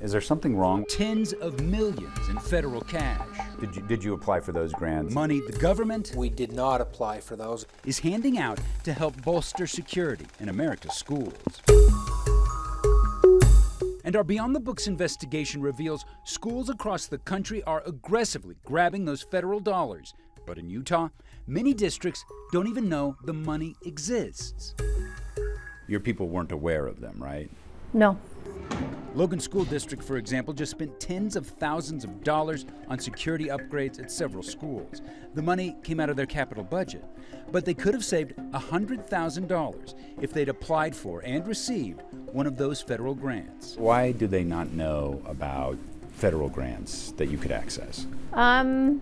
Is there something wrong? Tens of millions in federal cash. Did you apply for those grants? Money the government We did not apply for those. is handing out to help bolster security in America's schools. And our Beyond the Books investigation reveals schools across the country are aggressively grabbing those federal dollars. But in Utah, many districts don't even know the money exists. Your people weren't aware of them, right? No. Logan School District, for example, just spent tens of thousands of dollars on security upgrades at several schools. The money came out of their capital budget, but they could have saved $100,000 if they'd applied for and received one of those federal grants. Why do they not know about federal grants that you could access? I'm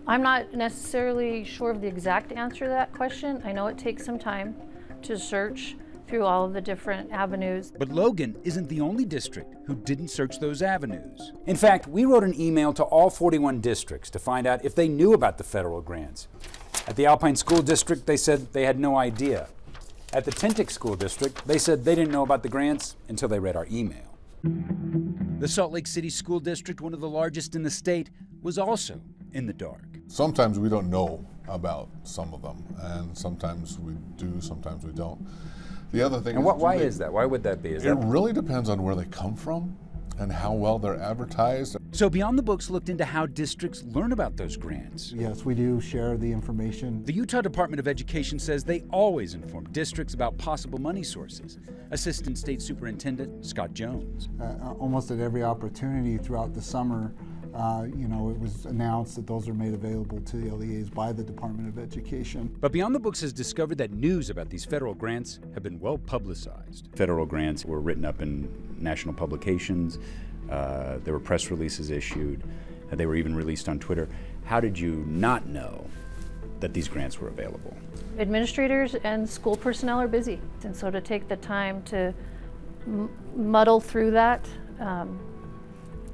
not necessarily sure of the exact answer to that question. I know it takes some time to search through all of the different avenues. But Logan isn't the only district who didn't search those avenues. In fact, we wrote an email to all 41 districts to find out if they knew about the federal grants. At the Alpine School District, they said they had no idea. At the Tintic School District, they said they didn't know about the grants until they read our email. The Salt Lake City School District, one of the largest in the state, was also in the dark. Sometimes we don't know about some of them, and sometimes we do, sometimes we don't. The other thing And why is that? Why would that be? It really depends on where they come from and how well they're advertised. So Beyond the Books looked into how districts learn about those grants. Yes, we do share the information. The Utah Department of Education says they always inform districts about possible money sources. Assistant State Superintendent Scott Jones. Almost at every opportunity throughout the summer, it was announced that those are made available to the LEAs by the Department of Education. But Beyond the Books has discovered that news about these federal grants have been well publicized. Federal grants were written up in national publications. There were press releases issued. They were even released on Twitter. How did you not know that these grants were available? Administrators and school personnel are busy. And so to take the time to muddle through that,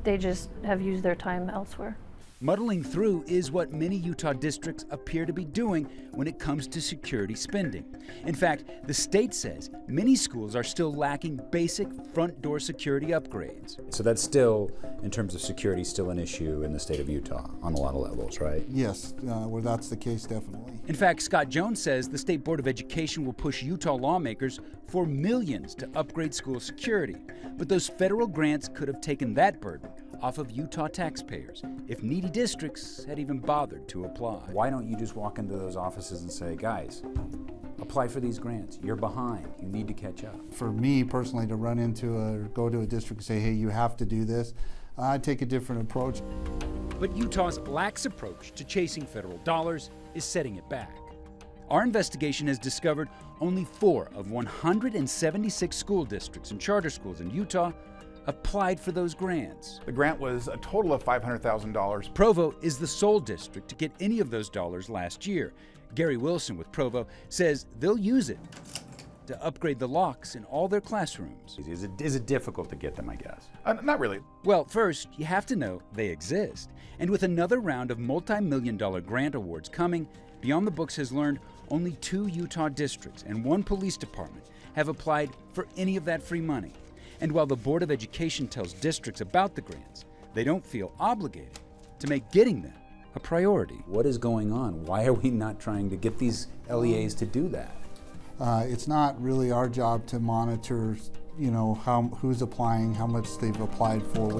they just have used their time elsewhere. Muddling through is what many Utah districts appear to be doing when it comes to security spending. In fact, the state says many schools are still lacking basic front door security upgrades. So that's still, in terms of security, still an issue in the state of Utah on a lot of levels, right? Yes, where that's the case, definitely. In fact, Scott Jones says the State Board of Education will push Utah lawmakers for millions to upgrade school security. But those federal grants could have taken that burden off of Utah taxpayers if needy districts had even bothered to apply. Why don't you just walk into those offices and say, guys, apply for these grants. You're behind. You need to catch up. For me personally, to go to a district and say, hey, you have to do this, I'd take a different approach. But Utah's lax approach to chasing federal dollars is setting it back. Our investigation has discovered only 4 of 176 school districts and charter schools in Utah applied for those grants. The grant was a total of $500,000. Provo is the sole district to get any of those dollars last year. Gary Wilson with Provo says they'll use it to upgrade the locks in all their classrooms. Is it difficult to get them, I guess? Not really. Well, first, you have to know they exist. And with another round of multi-million-dollar grant awards coming, Beyond the Books has learned only 2 Utah districts and 1 police department have applied for any of that free money. And while the Board of Education tells districts about the grants, they don't feel obligated to make getting them a priority. What is going on? Why are we not trying to get these LEAs to do that? It's not really our job to monitor, who's applying, how much they've applied for.